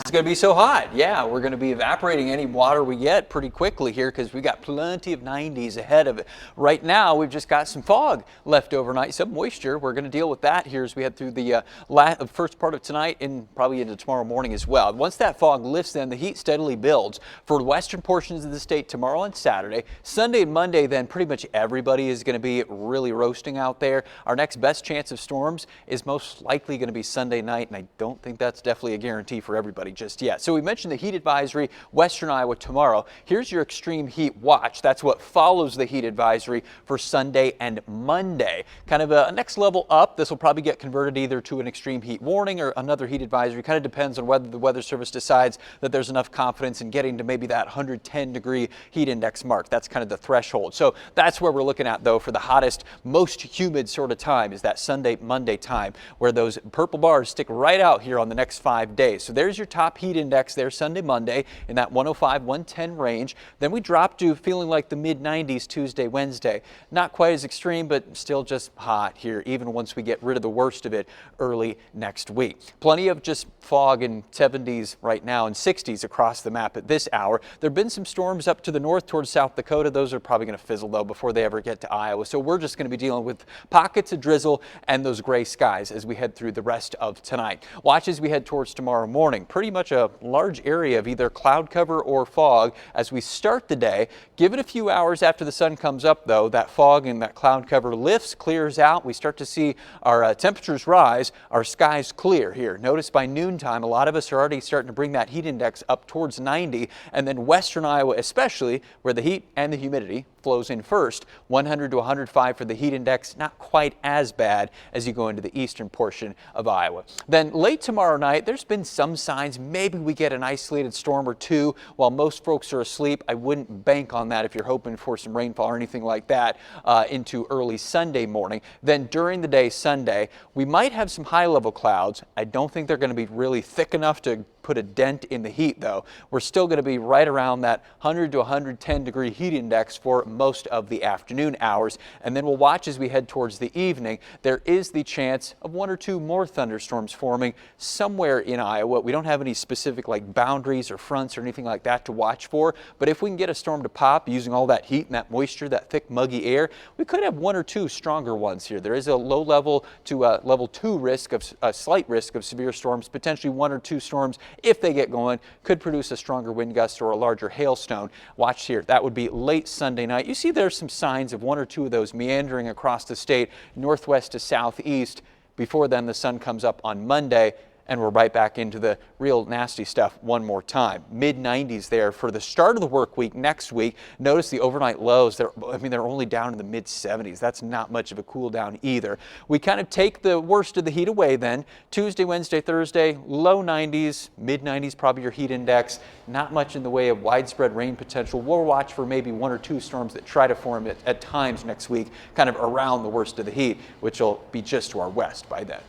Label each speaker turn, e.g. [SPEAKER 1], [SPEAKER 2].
[SPEAKER 1] It's going to be so hot. Yeah, we're going to be evaporating any water we get pretty quickly here because we got plenty of 90s ahead of it. Right now, we've just got some fog left overnight, some moisture. We're going to deal with that here as we head through the first part of tonight and probably into tomorrow morning as well. Once that fog lifts, then the heat steadily builds for the western portions of the state tomorrow and Saturday. Sunday and Monday, then pretty much everybody is going to be really roasting out there. Our next best chance of storms is most likely going to be Sunday night, and I don't think that's definitely a guarantee for everybody just yet. So we mentioned the heat advisory, western Iowa tomorrow. Here's your extreme heat watch. That's what follows the heat advisory for Sunday and Monday. Kind of a next level up. This will probably get converted either to an extreme heat warning or another heat advisory. Kind of depends on whether the Weather Service decides that there's enough confidence in getting to maybe that 110-degree heat index mark. That's kind of the threshold. So that's where we're looking at, though, for the hottest, most humid sort of time is that Sunday, Monday time, where those purple bars stick right out here on the next 5 days. So there's your top heat index there Sunday, Monday in that 105, 110 range. Then we drop to feeling like the mid-90s Tuesday, Wednesday. Not quite as extreme, but still just hot here, even once we get rid of the worst of it early next week. Plenty of just fog in 70s right now and 60s across the map at this hour. There have been some storms up to the north towards South Dakota. Those are probably going to fizzle, though, before they ever get to Iowa. So we're just going to be dealing with pockets of drizzle and those gray skies as we head through the rest of tonight. Watch as we head towards tomorrow morning. Pretty much a large area of either cloud cover or fog as we start the day. Give it a few hours after the sun comes up, though. That fog and that cloud cover lifts, clears out. We start to see our temperatures rise, our skies clear here. Notice by noontime, a lot of us are already starting to bring that heat index up towards 90, and then western Iowa especially, where the heat and the humidity flows in first. 100 to 105 for the heat index, not quite as bad as you go into the eastern portion of Iowa. Then late tomorrow night, there's been some signs maybe we get an isolated storm or two while most folks are asleep. I wouldn't bank on that if you're hoping for some rainfall or anything like that into early Sunday morning. Then during the day Sunday, we might have some high-level clouds. I don't think they're going to be really thick enough to put a dent in the heat, though. We're still going to be right around that 100 to 110 degree heat index for most of the afternoon hours. And then we'll watch as we head towards the evening. There is the chance of one or two more thunderstorms forming somewhere in Iowa. We don't have any specific like boundaries or fronts or anything like that to watch for, but if we can get a storm to pop using all that heat and that moisture, that thick muggy air, we could have one or two stronger ones here. There is a low level to level 2 risk of a slight risk of severe storms. Potentially one or two storms, if they get going, could produce a stronger wind gust or a larger hailstone. Watch here. That would be late Sunday night. You see there's some signs of one or two of those meandering across the state, northwest to southeast. Before then, the sun comes up on Monday, and we're right back into the real nasty stuff one more time. Mid-90s there for the start of the work week next week. Notice the overnight lows. They're only down in the mid-70s. That's not much of a cool down either. We kind of take the worst of the heat away then. Tuesday, Wednesday, Thursday, low 90s, mid-90s probably your heat index. Not much in the way of widespread rain potential. We'll watch for maybe one or two storms that try to form at times next week, kind of around the worst of the heat, which will be just to our west by then.